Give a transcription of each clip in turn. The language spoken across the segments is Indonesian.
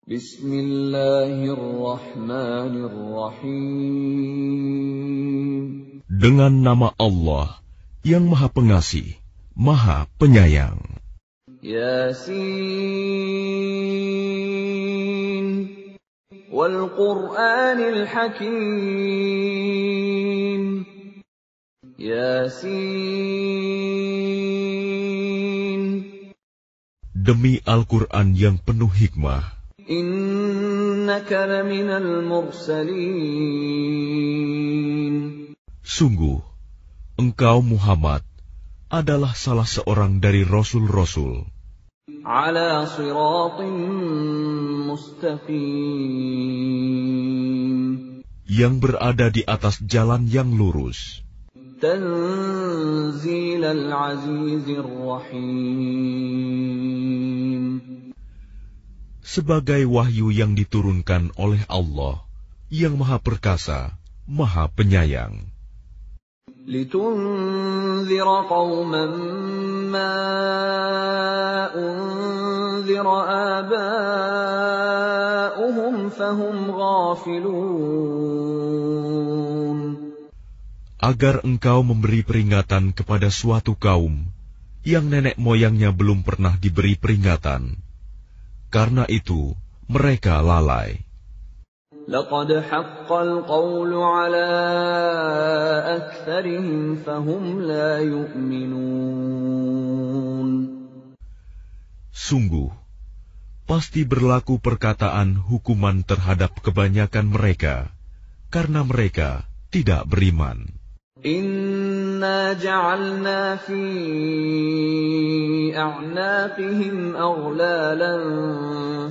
Bismillahirrahmanirrahim. Dengan nama Allah yang Maha Pengasih, Maha Penyayang. Yasin wal Qur'anil Hakim. Yasin. Demi Al-Quran yang penuh hikmah. Innaka laminal mursalin. Sungguh, engkau Muhammad adalah salah seorang dari Rasul-Rasul. Ala siratin mustaqim. Yang berada di atas jalan yang lurus. Tanzilal azizir rahim. Sebagai wahyu yang diturunkan oleh Allah yang Maha Perkasa, Maha Penyayang. Litunzira qauman ma unzira aba'uhum fahum ghafilun. Agar engkau memberi peringatan kepada suatu kaum yang nenek moyangnya belum pernah diberi peringatan. Karena itu, mereka lalai. Laqad haqqal qawlu ala aktsarihim fahum la yu'minun. Sungguh, pasti berlaku perkataan hukuman terhadap kebanyakan mereka, karena mereka tidak beriman. Inna ja'alna fi a'naqihim aghlalan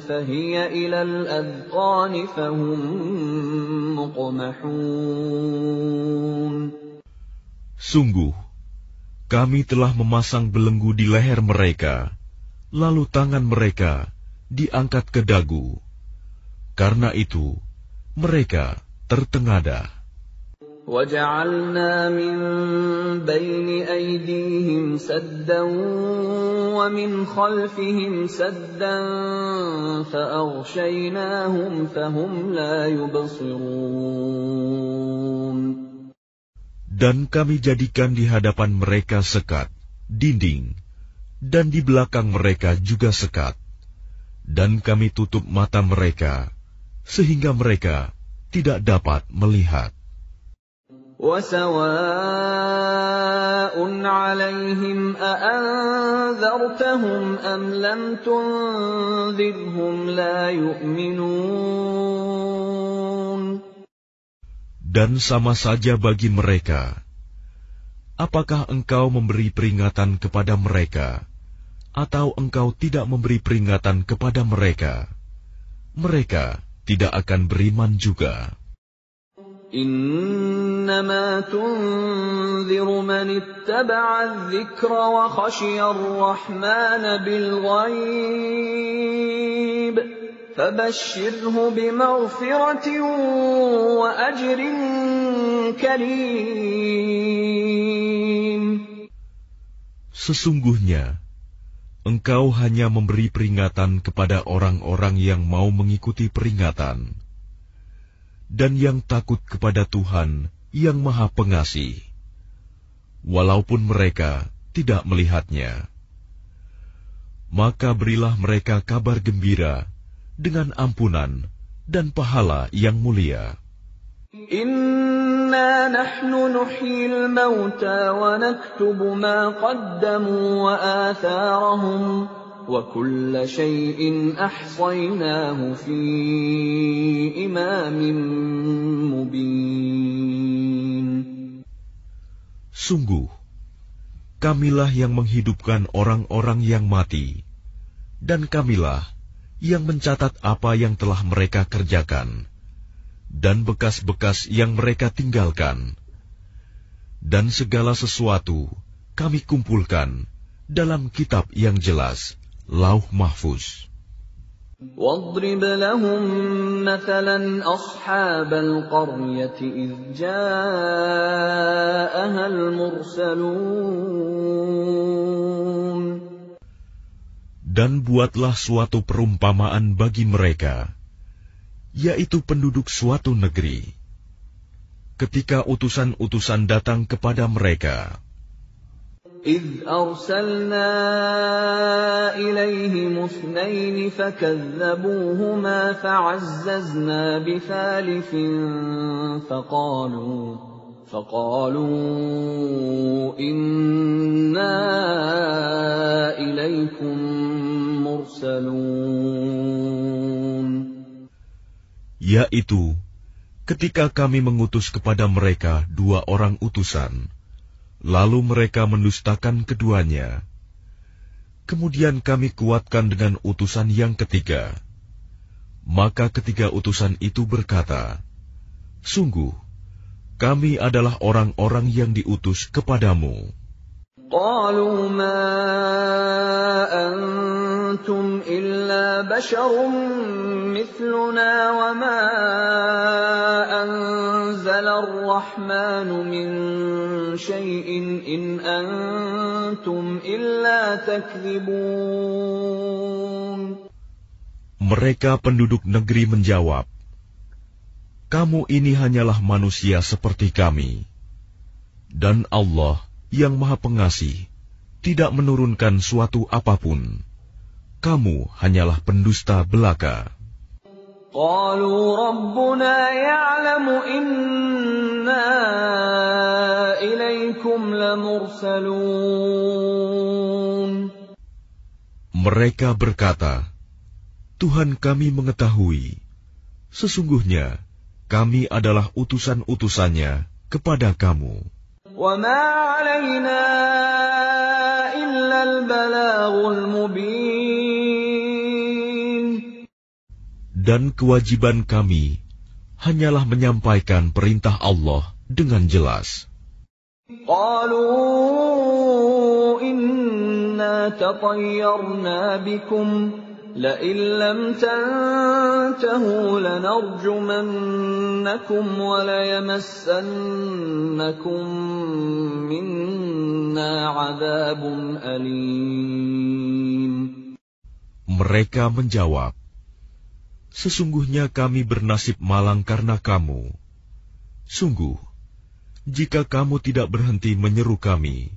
fahiya ilal adqani fahum muqmahun. Sungguh, kami telah memasang belenggu di leher mereka, lalu tangan mereka diangkat ke dagu. Karena itu, mereka tertengadah. وَجَعَلْنَا مِنْ بَيْنِ أَيْدِيهِمْ سَدًّا وَمِنْ خَلْفِهِمْ سَدًّا فَأَغْشَيْنَاهُمْ فَهُمْ لَا يُبْصِرُونَ. Dan kami jadikan di hadapan mereka sekat, dinding, dan di belakang mereka juga sekat. Dan kami tutup mata mereka, sehingga mereka tidak dapat melihat. وَسَوَاءٌ عَلَيْهِمْ أَأَنذَرْتَهُمْ أَمْ لَمْ تُنذِرْهُمْ لَا يُؤْمِنُونَ. Dan sama saja bagi mereka, apakah engkau memberi peringatan kepada mereka, atau engkau tidak memberi peringatan kepada mereka, mereka tidak akan beriman juga. إنما تنذر من اتبع الذكر وخشي الرحمن بالغيب فبشره بمغفرة وأجر كريم. Sesungguhnya, engkau hanya memberi peringatan kepada orang-orang yang mau mengikuti peringatan dan yang takut kepada Tuhan yang Maha Pengasih, walaupun mereka tidak melihatnya. Maka berilah mereka kabar gembira dengan ampunan dan pahala yang mulia. Inna nahnu nuhyil mauta wa naktubu ma qaddamu wa atharahum وَكُلَّ شَيْءٍ أَحْصَيْنَاهُ فِي إِمَامٍ مُبِينٍ. Sungguh, kamilah yang menghidupkan orang-orang yang mati, dan kamilah yang mencatat apa yang telah mereka kerjakan, dan bekas-bekas yang mereka tinggalkan. Dan segala sesuatu kami kumpulkan dalam kitab yang jelas, Lauh Mahfuz. وَاضْرِبْ لَهُمْ مَثَلًا أَصْحَابَ الْقَرْيَةِ إِذْ جَاءَهَا الْمُرْسَلُونَ. Dan buatlah suatu perumpamaan bagi mereka, yaitu penduduk suatu negeri. Ketika utusan-utusan datang kepada mereka, إِذْ أَرْسَلْنَا إِلَيْهِمُ اثْنَيْنِ فَكَذَّبُوهُمَا فَعَزَّزْنَا بِثَالِثٍ فَقَالُوا إِنَّا إِلَيْكُمْ مُرْسَلُونَ. Yaitu, ketika kami mengutus kepada mereka 2 orang utusan, lalu mereka mendustakan keduanya. Kemudian kami kuatkan dengan utusan yang ketiga. Maka ketiga utusan itu berkata, sungguh, kami adalah orang-orang yang diutus kepadamu. قالوا ما أنتم إلا بشر مثلنا وما أنزل الرحمن من شيء إن أنتم إلا تكذبون. Mereka penduduk negeri menjawab, kamu ini hanyalah manusia seperti kami, dan Allah yang Maha Pengasih tidak menurunkan suatu apapun. Kamu hanyalah pendusta belaka. قالوا ربنا يعلم إنا إليكم لمرسلون. Mereka berkata, Tuhan kami mengetahui, sesungguhnya kami adalah utusan-utusannya kepada kamu. وَمَا عَلَيْنَا إِلَّا الْبَلَاغُ الْمُبِينُ. Dan kewajiban kami hanyalah menyampaikan perintah Allah dengan jelas. قَالُوا إِنَّا تَطَيَّرْنَا بِكُمْ لَئِن لَّمْ تَنْتَهُوا لَنَرْجُمَنَّكُمْ وَلَيَمَسَّنَّكُمْ مِنَّا عَذَابٌ أَلِيمٌ. Mereka menjawab, sesungguhnya kami bernasib malang karena kamu. Sungguh, jika kamu tidak berhenti menyeru kami,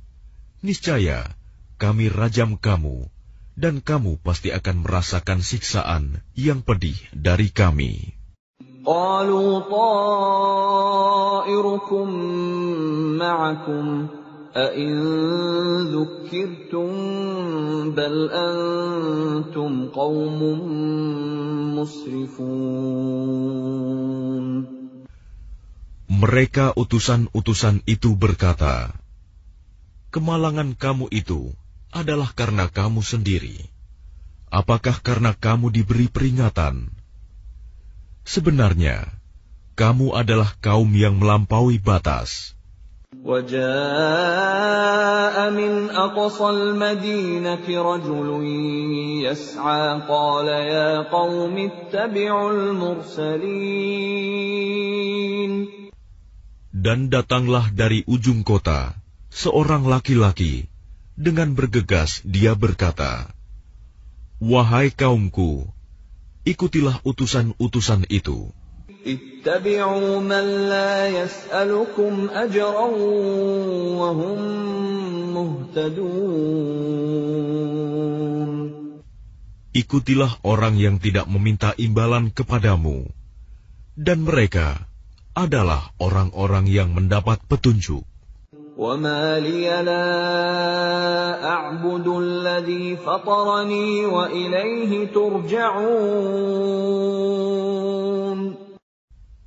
niscaya kami rajam kamu, dan kamu pasti akan merasakan siksaan yang pedih dari kami. قَالُوا طَائِرُكُمْ مَعَكُمْ أَإِن ذُكِّرْتُم بَلْ أَنتُمْ قَوْمٌ مُسْرِفُونَ. Mereka utusan-utusan itu berkata, kemalangan kamu itu adalah karena kamu sendiri. Apakah karena kamu diberi peringatan? Sebenarnya, kamu adalah kaum yang melampaui batas. وَجَاءَ مِنْ أَقْصَى الْمَدِينَةِ رَجُلٌ يَسْعَىٰ قَالَ يَا قَوْمِ اتَّبِعُوا الْمُرْسَلِينَ. Dan datanglah dari ujung kota seorang laki-laki. Dengan bergegas dia berkata, wahai kaumku, ikutilah utusan-utusan itu. Ittabi'u man la yas'alukum ajran wa hum muhtadun. Ikutilah orang yang tidak meminta imbalan kepadamu, dan mereka adalah orang-orang yang mendapat petunjuk. وَمَا لِيَ لَا أَعْبُدُ الَّذِي فَطَرَنِي وَإِلَيْهِ تُرْجَعُونَ.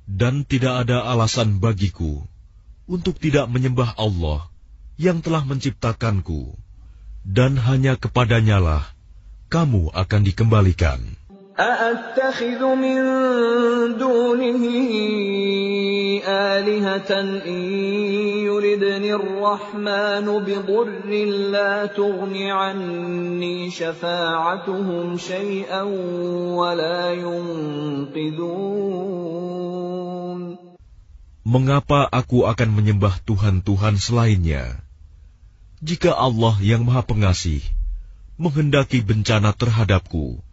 Dan tidak ada alasan bagiku untuk tidak menyembah Allah yang telah menciptakanku, dan hanya kepadanya-lah kamu akan dikembalikan. أَأَتَّخِذُ مِن دُونِهِ آلِهَةً إِن يُرِدْنِ الرَّحْمَنُ بِضُرٍّ لَّا تُغْنِ عَنِّي شَفَاعَتُهُمْ شَيْئًا وَلَا يُنقِذُونَ. Mengapa aku akan menyembah Tuhan-Tuhan selainnya, jika Allah yang Maha Pengasih menghendaki bencana terhadapku,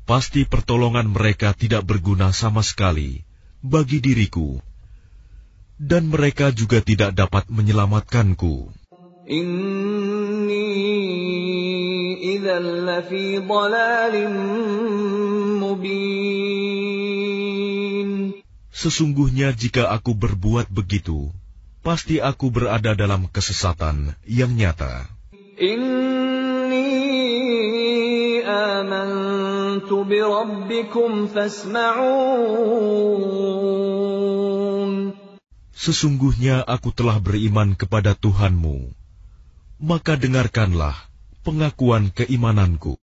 pasti pertolongan mereka tidak berguna sama sekali bagi diriku, dan mereka juga tidak dapat menyelamatkanku. Inni idzan lafi dhalalin mubin. Sesungguhnya jika aku berbuat begitu, pasti aku berada dalam kesesatan yang nyata. Inni amantu bi rabbikum fasma'un. Sesungguhnya aku telah beriman kepada Tuhanmu, maka dengarkanlah pengakuan keimananku.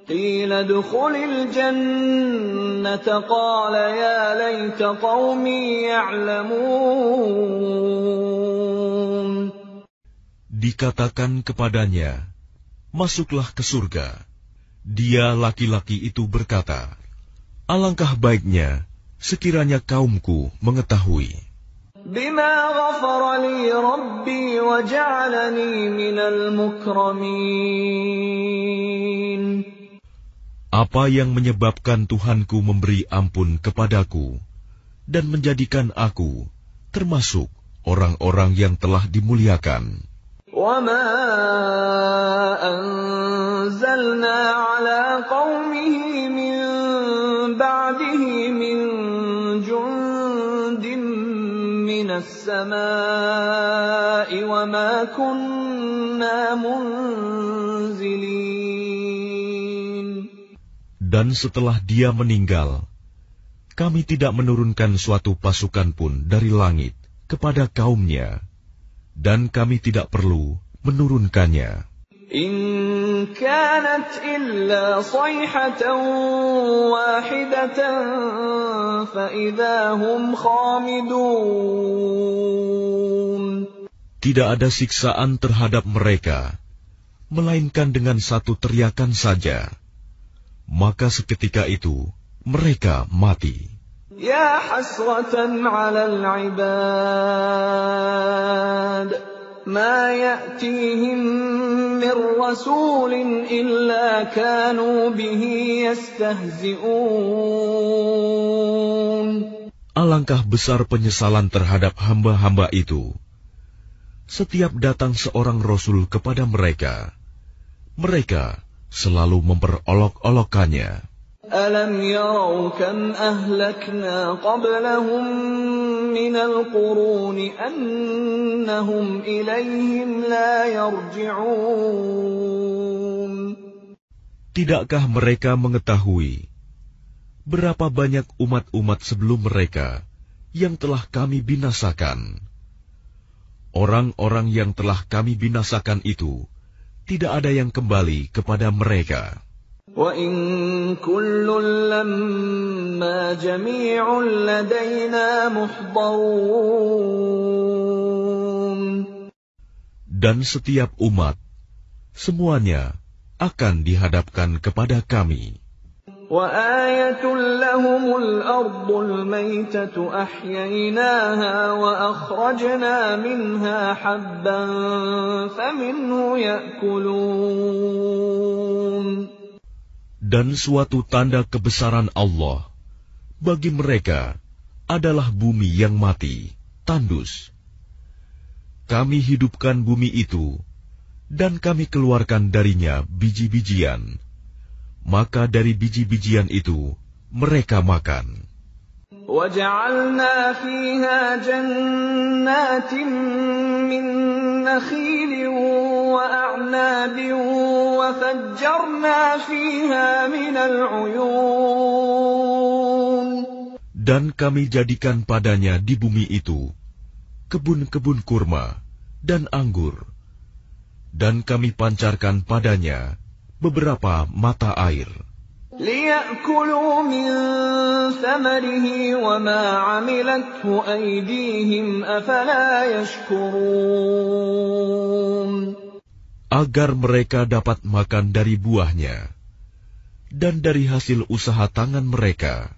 Qila dukhulil jannata qala ya laita qaumi ya'lamun. Dikatakan kepadanya, masuklah ke surga. Dia laki-laki itu berkata, alangkah baiknya sekiranya kaumku mengetahui. Bima ghafara li rabbi wa ja'alani minal mukramin. Apa yang menyebabkan Tuhanku memberi ampun kepadaku dan menjadikan aku termasuk orang-orang yang telah dimuliakan. وَمَا أَنزَلْنَا عَلَىٰ قَوْمِهِ مِن بَعْدِهِ مِن جُندٍ مِّنَ السَّمَاءِ وَمَا كُنَّا مُنزِلِينَ. Dan setelah dia meninggal, kami tidak menurunkan suatu pasukan pun dari langit kepada kaumnya, dan kami tidak perlu menurunkannya. In kanat illa sayhatan wahidatan fa idza hum khamidun. Tidak ada siksaan terhadap mereka, melainkan dengan satu teriakan saja. Maka seketika itu mereka mati. Ya hasratan 'alal 'ibad ma ya'tihim min rasulin illa kanu bihi yastahzi'un. Alangkah besar penyesalan terhadap hamba-hamba itu. Setiap datang seorang rasul kepada mereka, mereka selalu memperolok-olokkannya. Alam yarau kam ahlakna qablahum minal quruni annahum ilayhim la yarji'un. Tidakkah mereka mengetahui berapa banyak umat-umat sebelum mereka yang telah kami binasakan? Orang-orang yang telah kami binasakan itu tidak ada yang kembali kepada mereka. Wa in kullun lamma jami'un ladaina muhdarun. Dan setiap umat, semuanya akan dihadapkan kepada kami. Wa ayatul lahumul ardul maytatu ahyaynaha wa akhrajna minha habban faminhu ya'kulun. Dan suatu tanda kebesaran Allah bagi mereka adalah bumi yang mati, tandus. Kami hidupkan bumi itu, dan kami keluarkan darinya biji-bijian. Maka dari biji-bijian itu mereka makan. وَجَعَلْنَا فِيهَا جَنَّاتٍ مِّن نَّخِيلٍ وَأَعْنَابٍ وَفَجَّرْنَا فِيهَا مِنَ الْعُيُونِ. Dan kami jadikan padanya di bumi itu kebun-kebun kurma dan anggur, dan kami pancarkan padanya beberapa mata air. لِيَأْكُلُوا مِن ثَمَرِهِ وَمَا عَمِلَتْهُ أَيْدِيهِمْ أَفَلَا يَشْكُرُونَ. Agar mereka dapat makan dari buahnya dan dari hasil usaha tangan mereka.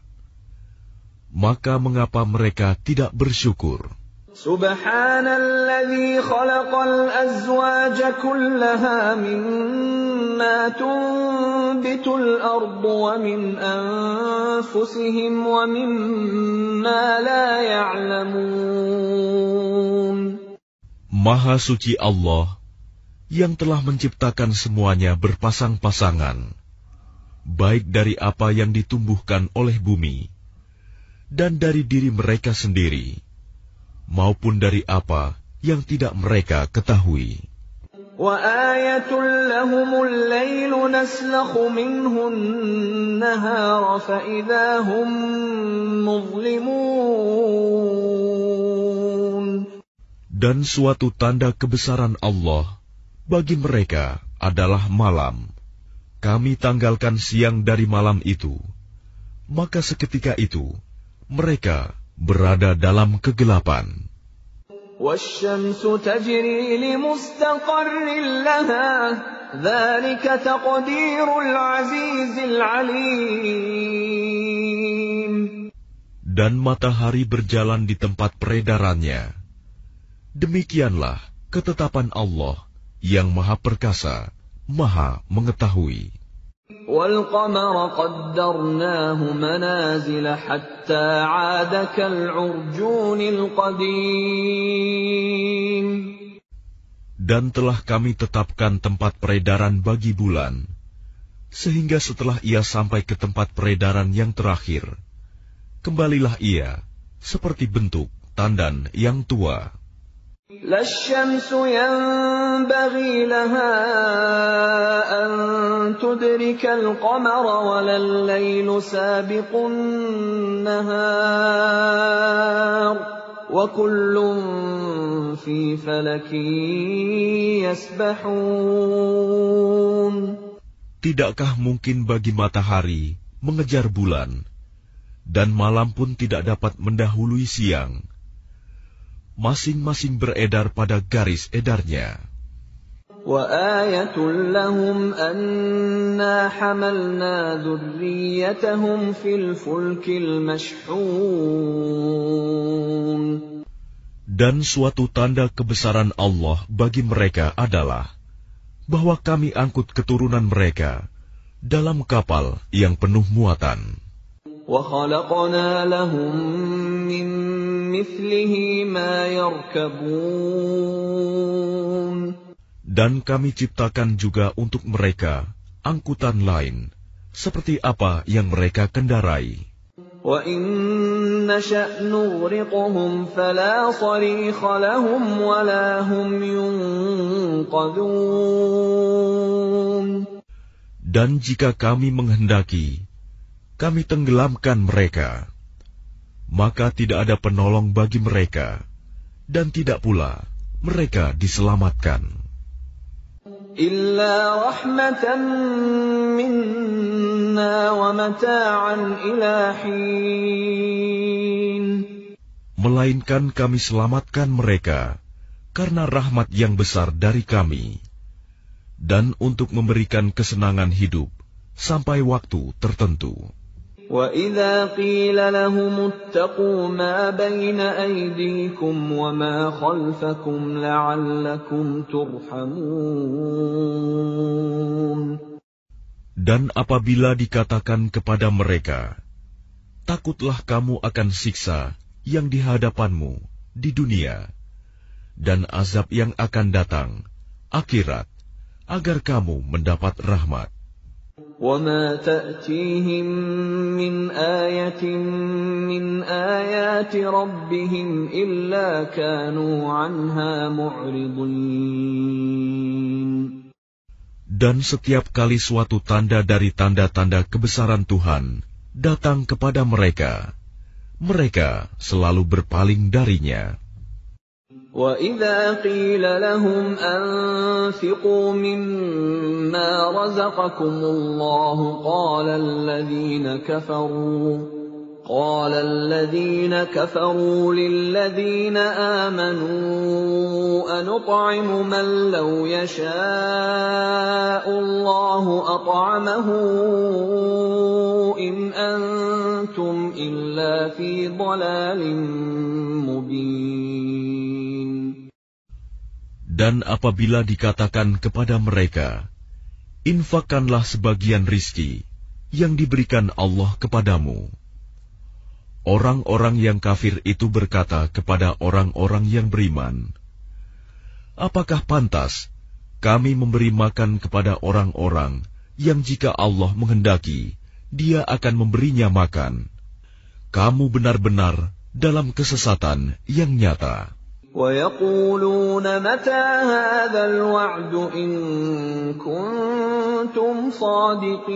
Maka mengapa mereka tidak bersyukur? Subhanalladzi khalaqal azwaja kullaha mimma tunbitul ardu wa min anfusihim wa mimma la ya'lamun. Maha suci Allah yang telah menciptakan semuanya berpasang-pasangan, baik dari apa yang ditumbuhkan oleh bumi, dan dari diri mereka sendiri, maupun dari apa yang tidak mereka ketahui. وَآيَةٌ لَهُمُ اللَّيْلُ نَسْلَخُ مِنْهُ النَّهَارَ فَإِذَا هُمْ مُظْلِمُونَ. Dan suatu tanda kebesaran Allah bagi mereka adalah malam. Kami tanggalkan siang dari malam itu, maka seketika itu mereka berada dalam kegelapan. وَالشَّمْسُ تَجْرِي لِمُسْتَقَرٍّ لَهَا ذَلِكَ تَقْدِيرُ الْعَزِيزِ الْعَلِيمِ. Dan matahari berjalan di tempat peredarannya. Demikianlah ketetapan Allah yang Maha Perkasa, Maha Mengetahui. وَالْقَمَرَ قَدَّرْنَاهُ مَنَازِلَ حَتَّى عَادَ كَالْعُرْجُونِ الْقَدِيمِ. Dan telah kami tetapkan tempat peredaran bagi bulan, sehingga setelah ia sampai ke tempat peredaran yang terakhir, kembalilah ia seperti bentuk tandan yang tua. لا الشمس ينبغي لها أن تدرك القمر ولا الليل سابق النهار وكل في فلك يسبحون. Tidakkah mungkin bagi matahari mengejar bulan, dan malam pun tidak dapat mendahului siang? Masing-masing beredar pada garis edarnya. وَآيَةٌ لَهُمْ أَنَّا حَمَلْنَا ذُرِّيَّتَهُمْ فِي الْفُلْكِ الْمَشْحُونِ. Dan suatu tanda kebesaran Allah bagi mereka adalah bahwa kami angkut keturunan mereka dalam kapal yang penuh muatan. وَخَلَقْنَا لَهُم مِّن مِّثْلِهِ مَا يَرْكَبُونَ. Dan kami ciptakan juga untuk mereka angkutan lain, seperti apa yang mereka kendarai. وَإِن نَّشَأْ نُغْرِقْهُمْ فَلَا صَرِيخَ لَهُمْ وَلَا هُمْ يُنقَذُونَ. Dan jika kami menghendaki, kami tenggelamkan mereka, maka tidak ada penolong bagi mereka, dan tidak pula mereka diselamatkan. Illa rahmatan minna wa mata'an ila hin. Melainkan kami selamatkan mereka karena rahmat yang besar dari kami, dan untuk memberikan kesenangan hidup sampai waktu tertentu. وَإِذَا قِيلَ لَهُمُ اتَّقُوا مَا بَيْنَ أَيْدِيكُمْ وَمَا خَلْفَكُمْ لَعَلَّكُمْ تُرْحَمُونَ. Dan apabila dikatakan kepada mereka, takutlah kamu akan siksa yang di hadapanmu di dunia, dan azab yang akan datang, akhirat, agar kamu mendapat rahmat. وَمَا تَأْتِيهِمْ مِنْ آيَةٍ مِنْ آيَاتِ رَبِّهِمْ إِلَّا كَانُوا عَنْهَا مُعْرِضِينَ. Dan setiap kali suatu tanda dari tanda-tanda kebesaran Tuhan datang kepada mereka, mereka selalu berpaling darinya. وَإِذَا قِيلَ لَهُمْ أَنفِقُوا مِمَّا رَزَقَكُمُ اللَّهُ قَالَ الَّذِينَ كَفَرُوا لِلَّذِينَ آمَنُوا أَنُطْعِمُ مَن لَّوْ يَشَاءُ اللَّهُ أَطْعَمَهُ إِنْ أَنتُمْ إِلَّا فِي ضَلَالٍ مُّبِينٍ. Dan apabila dikatakan kepada mereka, infakkanlah sebagian rizki yang diberikan Allah kepadamu, orang-orang yang kafir itu berkata kepada orang-orang yang beriman, apakah pantas kami memberi makan kepada orang-orang yang jika Allah menghendaki, Dia akan memberinya makan? Kamu benar-benar dalam kesesatan yang nyata. وَيَقُولُونَ مَتَى هَذَا الْوَعْدُ إِن كُنتُمْ صَادِقِينَ.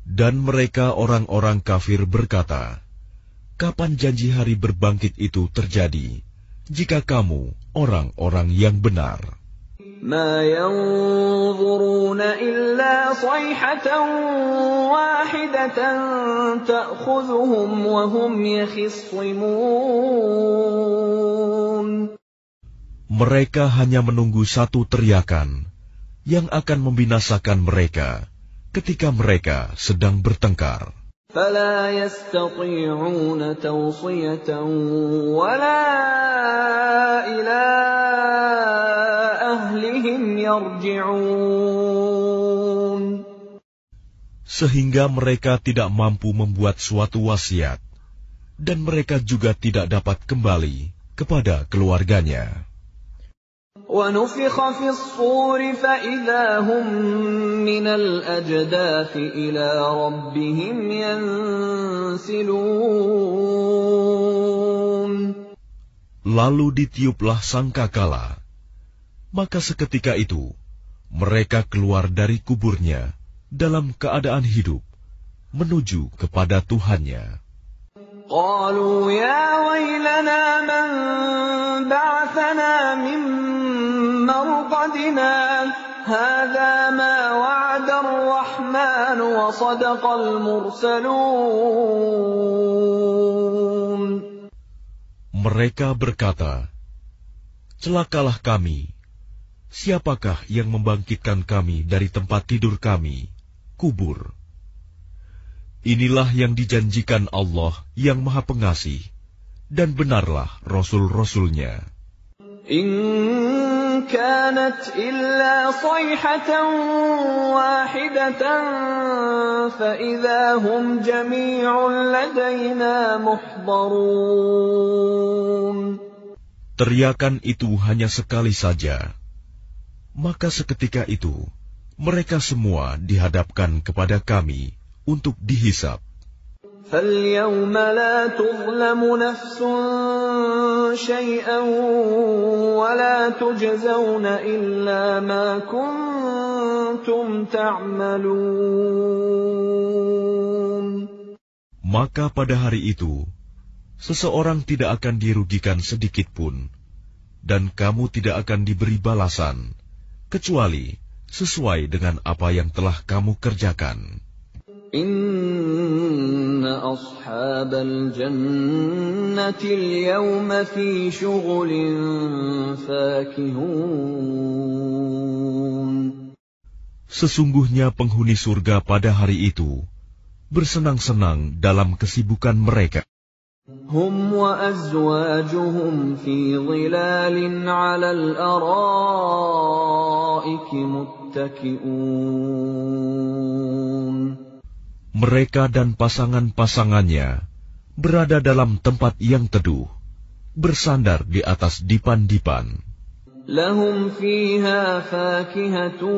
Dan mereka orang-orang kafir berkata, kapan janji hari berbangkit itu terjadi, jika kamu orang-orang yang benar? مَا يَنظُرُونَ إِلَّا صَيْحَةً وَاحِدَةً تَأْخُذُهُمْ وَهُمْ يَخِصِّمُونَ. Mereka hanya menunggu satu teriakan yang akan membinasakan mereka ketika mereka sedang bertengkar. فَلَا يَسْتَطِيعُونَ تَوْصِيَةً وَلَا إِلَىٰ أَهْلِهِمْ يَرْجِعُونَ. Sehingga mereka tidak mampu membuat suatu wasiat, dan mereka juga tidak dapat kembali kepada keluarganya. وَنُفِخَ فِي الصُّورِ فَإِذَا هُم مِّنَ الْأَجْدَاثِ إِلَىٰ رَبِّهِمْ يَنسِلُونَ. Lalu ditiuplah sangkakala, maka seketika itu mereka keluar dari kuburnya dalam keadaan hidup menuju kepada Tuhannya. قالوا يا ويلنا من بعثنا من مرقدنا هذا ما وعد الرحمن وصدق المرسلون. Mereka berkata, celakalah kami, siapakah yang membangkitkan kami dari tempat tidur kami, kubur? Inilah yang dijanjikan Allah yang Maha Pengasih, dan benarlah Rasul-Rasulnya. إن كانت إلا صيحة واحدة فإذا هم جميع لدينا محضرون. Teriakan itu hanya sekali saja, maka seketika itu mereka semua dihadapkan kepada kami untuk dihisab. فَالْيَوْمَ لَا تُظْلَمُ نَفْسٌ شَيْئًا وَلَا تُجْزَوْنَ إِلَّا مَا كُنتُمْ تَعْمَلُونَ. Maka pada hari itu, seseorang tidak akan dirugikan sedikit pun, dan kamu tidak akan diberi balasan, kecuali sesuai dengan apa yang telah kamu kerjakan. Inna ashabal jannati al-yawma fi syughulin fakihun. Sesungguhnya penghuni surga pada hari itu bersenang-senang dalam kesibukan mereka. Hum wa azwajuhum fi dhilalin 'alal araiki muttaki'un. Mereka dan pasangan-pasangannya berada dalam tempat yang teduh, bersandar di atas dipan-dipan. Lahum fiha fakihatun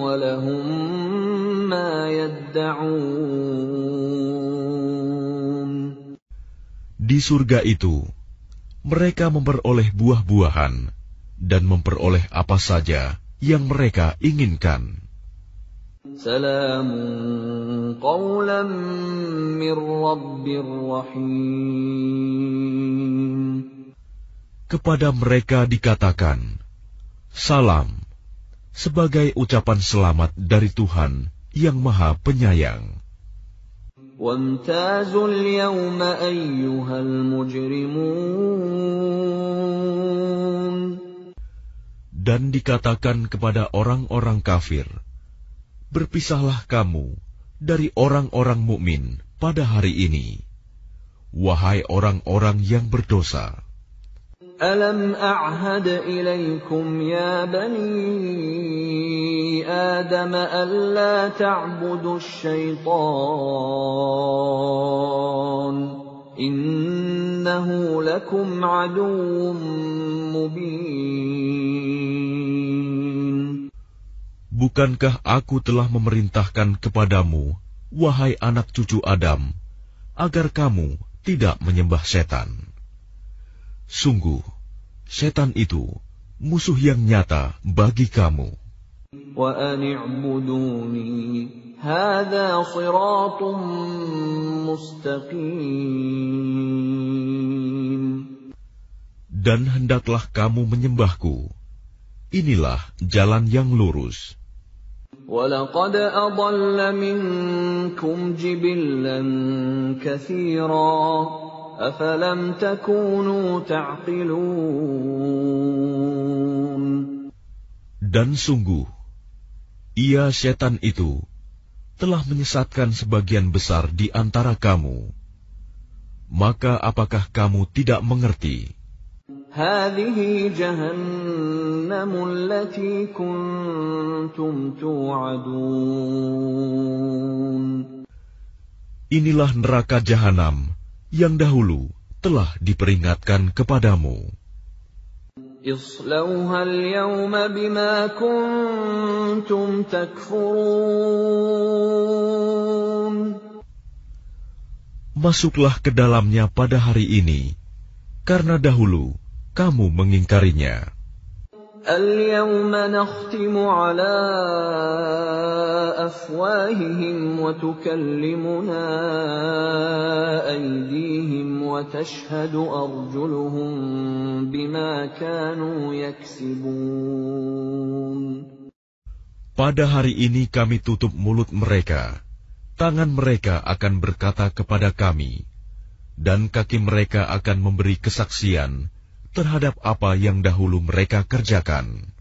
wa lahum ma yadda'un. Di surga itu, mereka memperoleh buah-buahan dan memperoleh apa saja yang mereka inginkan. Salamun qawlan min Rabbir Rahim. Kepada mereka dikatakan, salam, sebagai ucapan selamat dari Tuhan yang Maha Penyayang. Wamtazul yawma ayyuhal mujrimun. Dan dikatakan kepada orang-orang kafir, berpisahlah kamu dari orang-orang mukmin pada hari ini, wahai orang-orang yang berdosa. أَلَمْ أَعْهَدْ إِلَيْكُمْ يَا بَنِي آدَمَ أَلَّا تَعْبُدُوا الشَّيْطَانَ إِنَّهُ لَكُمْ عَدُوٌّ مُّبِينٌ. Bukankah aku telah memerintahkan kepadamu, wahai anak cucu Adam, agar kamu tidak menyembah setan? Sungguh, setan itu musuh yang nyata bagi kamu. وَأَنِ اعْبُدُونِي هَذَا صِرَاطٌ مُّسْتَقِيمٌ. Dan hendaklah kamu menyembahku. Inilah jalan yang lurus. وَلَقَدْ أَضَلَّ مِنكُمْ جِبِلًّا كَثِيرًا أَفَلَمْ تَكُونُوا تَعْقِلُونَ. Dan sungguh, ia setan itu telah menyesatkan sebagian besar di antara kamu. Maka apakah kamu tidak mengerti? هَٰذِهِ جَهَنَّمُ الَّتِي كُنتُمْ تُوعَدُونَ. Inilah neraka jahanam yang dahulu telah diperingatkan kepadamu. اصْلَوْهَا الْيَوْمَ بِمَا كُنتُمْ تَكْفُرُونَ. Masuklah ke dalamnya pada hari ini, karena dahulu kamu mengingkarinya. الْيَوْمَ نَخْتِمُ عَلَىٰ أَفْوَاهِهِمْ وَتُكَلِّمُنَا أَيْدِيهِمْ وَتَشْهَدُ أَرْجُلُهُم بِمَا كَانُوا يَكْسِبُونَ. Pada hari ini kami tutup mulut mereka, tangan mereka akan berkata kepada kami, dan kaki mereka akan memberi kesaksian terhadap apa yang dahulu mereka kerjakan.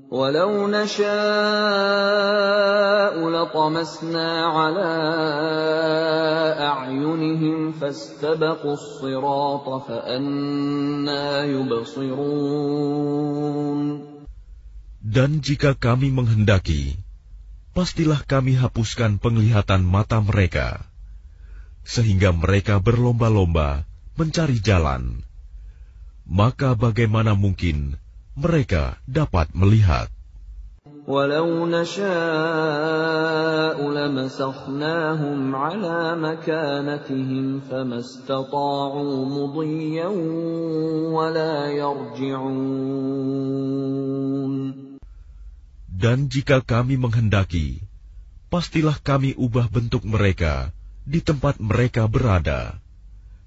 وَلَوْ نَشَاءُ لَطَمَسْنَا عَلَىٰ أَعْيُنِهِمْ فَاسْتَبَقُوا الصِّرَاطَ فَأَنَّىٰ يُبْصِرُونَ. Dan jika kami menghendaki, pastilah kami hapuskan penglihatan mata mereka, sehingga mereka berlomba-lomba mencari jalan. Maka bagaimana mungkin mereka dapat melihat? وَلَوْ نَشَاءُ لَمَسَخْنَاهُمْ عَلَىٰ مَكَانَتِهِمْ فَمَا اسْتَطَاعُوا مُضِيًّا وَلَا يَرْجِعُونَ. Dan jika kami menghendaki, pastilah kami ubah bentuk mereka di tempat mereka berada,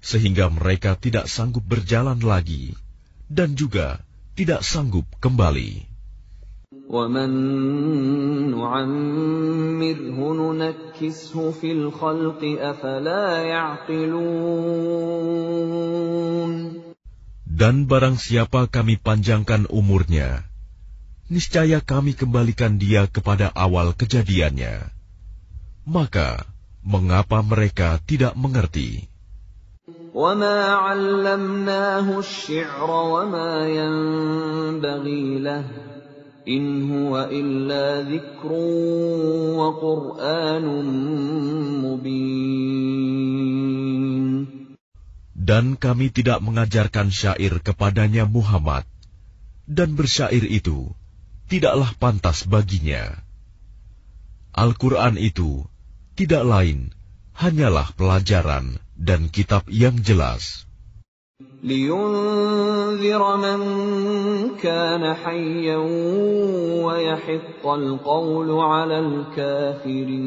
sehingga mereka tidak sanggup berjalan lagi, dan juga tidak sanggup kembali. وَمَن نُّعَمِّرْهُ نُنَكِّسْهُ فِي الْخَلْقِ أَفَلَا يَعْقِلُونَ. Dan barang siapa kami panjangkan umurnya, niscaya kami kembalikan dia kepada awal kejadiannya. Maka, mengapa mereka tidak mengerti? وَمَا عَلَّمْنَاهُ الشِّعْرَ وَمَا يَنبَغِي لَهُ إِنْ هُوَ إِلَّا ذِكْرٌ وَقُرْآنٌ مُّبِينٌ. Dan kami tidak mengajarkan syair kepadanya Muhammad, dan bersyair itu tidaklah pantas baginya. Al-Quran itu tidak lain hanyalah pelajaran dan kitab yang jelas. لِيُنذِرَ مَن كَانَ حَيًّا وَيَحِقَّ الْقَوْلُ عَلَى الْكَافِرِينَ.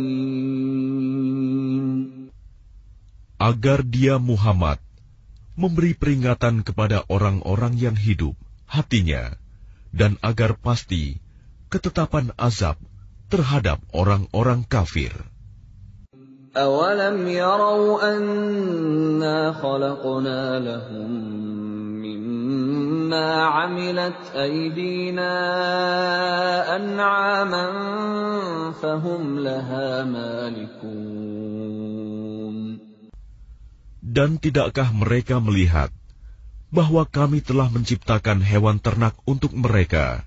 Agar dia Muhammad memberi peringatan kepada orang-orang yang hidup hatinya, dan agar pasti ketetapan azab terhadap orang-orang kafir. أَوَلَمْ يَرَوْا أَنَّا خَلَقْنَا لَهُم مِّمَّا عَمِلَتْ أَيْدِينَا أَنْعَامًا فَهُمْ لَهَا مَالِكُونَ. Dan tidakkah mereka melihat bahwa kami telah menciptakan hewan ternak untuk mereka,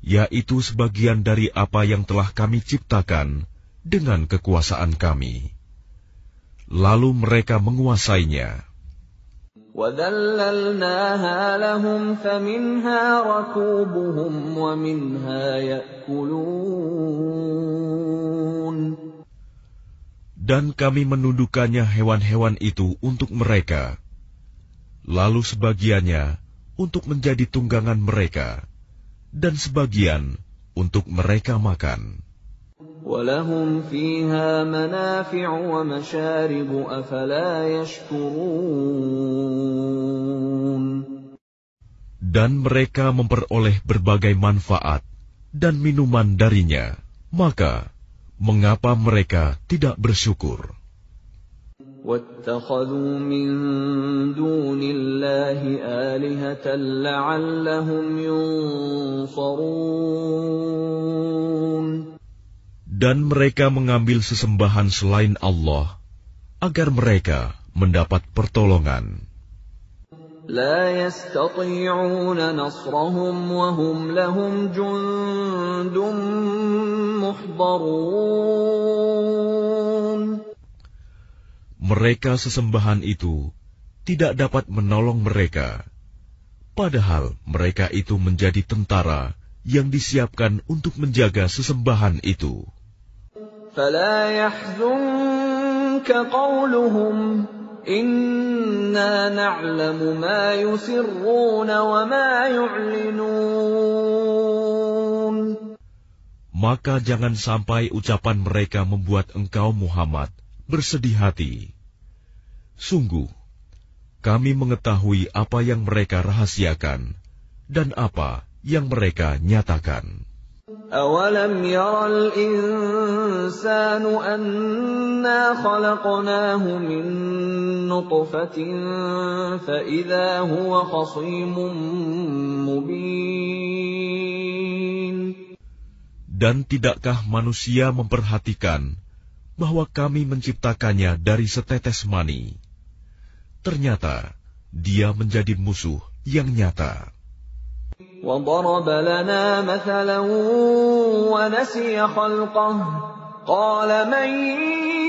yaitu sebagian dari apa yang telah kami ciptakan dengan kekuasaan kami. Lalu mereka menguasainya. وَذَلَّلْنَاهَا لَهُمْ فَمِنْهَا رَكُوبُهُمْ وَمِنْهَا يَأْكُلُونَ. Dan kami menundukkannya hewan-hewan itu untuk mereka, lalu sebagiannya untuk menjadi tunggangan mereka, dan sebagian untuk mereka makan. وَلَهُمْ فِيهَا مَنَافِعُ وَمَشَارِبُ أَفَلَا يَشْكُرُونَ. Dan mereka memperoleh berbagai manfaat dan minuman darinya, maka mengapa mereka tidak bersyukur? وَاتَّخَذُوا مِن دُونِ اللَّهِ آلِهَةً لَّعَلَّهُمْ يُنصَرُونَ. Dan mereka mengambil sesembahan selain Allah, agar mereka mendapat pertolongan. لَا يَسْتَطِيعُونَ نَصْرَهُمْ وَهُمْ لَهُمْ جُندٌ مُحْضَرُونَ. Mereka sesembahan itu tidak dapat menolong mereka, padahal mereka itu menjadi tentara yang disiapkan untuk menjaga sesembahan itu. فَلَا يَحْزُنكَ قَوْلُهُمْ إِنَّا نَعْلَمُ مَا يُسِرُّونَ وَمَا يُعْلِنُونَ. Maka jangan sampai ucapan mereka membuat engkau Muhammad bersedih hati. Sungguh, kami mengetahui apa yang mereka rahasiakan dan apa yang mereka nyatakan. أَوَلَمْ يَرَ الْإِنسَانُ أَنَّا خَلَقْنَاهُ مِن نُّطْفَةٍ فَإِذَا هُوَ خَصِيمٌ مُّبِينٌ. Dan tidakkah manusia memperhatikan bahwa kami menciptakannya dari setetes mani? Ternyata dia menjadi musuh yang nyata. وَضَرَبَ لَنَا مَثَلًا وَنَسِيَ خَلْقَهُ قَالَ مَن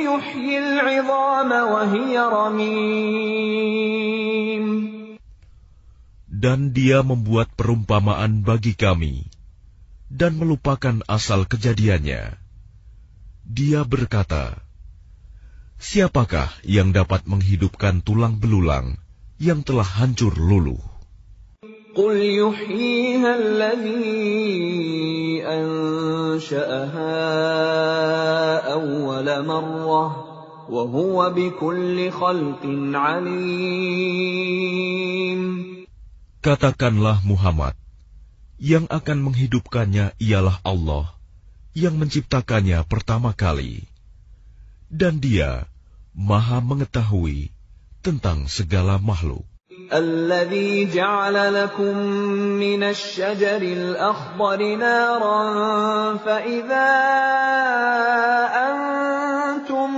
يُحْيِي الْعِظَامَ وَهِيَ رَمِيمٌ. Dan dia membuat perumpamaan bagi kami dan melupakan asal kejadiannya. Dia berkata, siapakah yang dapat menghidupkan tulang belulang yang telah hancur luluh? قُلْ يُحْيِيهَا الَّذِي أَنشَأَهَا أَوَّلَ مَرَّةٍ وَهُوَ بِكُلِّ خَلْقٍ عَلِيمٌ. Katakanlah Muhammad, yang akan menghidupkannya ialah Allah, yang menciptakannya pertama kali, dan Dia Maha mengetahui tentang segala makhluk. الَّذِي جَعَلَ لَكُم مِّنَ الشَّجَرِ الْأَخْضَرِ نَارًا فَإِذَا أَنتُم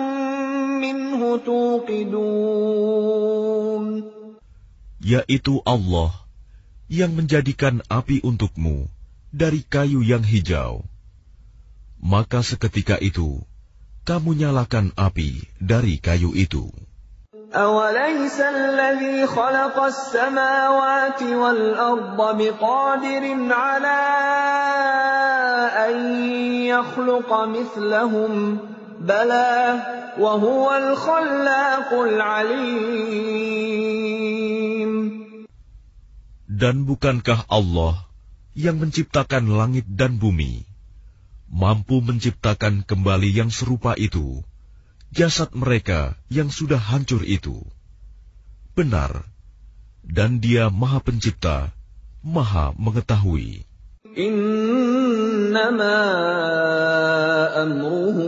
مِّنْهُ تُوقِدُونَ. Yaitu Allah yang menjadikan api untukmu dari kayu yang hijau. Maka seketika itu kamu nyalakan api dari kayu itu. أَوَلَيْسَ الَّذِي خَلَقَ السَّمَاوَاتِ وَالْأَرْضَ بِقَادِرٍ عَلَىٰ أَن يَخْلُقَ مِثْلَهُم ۚ بَلَىٰ وَهُوَ الْخَلَّاقُ الْعَلِيمُ. Dan bukankah Allah yang menciptakan langit dan bumi mampu menciptakan kembali yang serupa itu, jasad mereka yang sudah hancur itu? Benar, dan Dia Maha Pencipta, Maha Mengetahui. Innama amruhu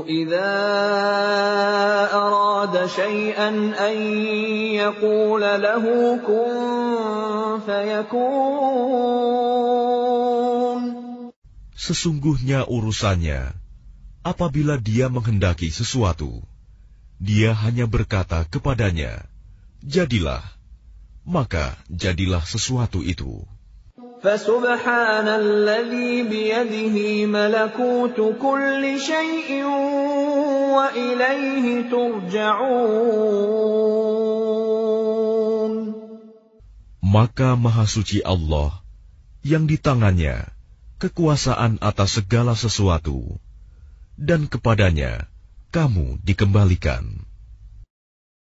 idza arada syai'an an yaqula lahu kun fayakun. Sesungguhnya urusannya, apabila Dia menghendaki sesuatu, Dia hanya berkata kepadanya, jadilah, maka jadilah sesuatu itu. فَسُبْحَانَ الَّذِي بِيَدِهِ مَلَكُوتُ كُلِّ شَيْءٍ وَإِلَيْهِ تُرْجَعُونَ. Maka Maha Suci Allah, yang di tangannya kekuasaan atas segala sesuatu, dan kepadanya kamu dikembalikan.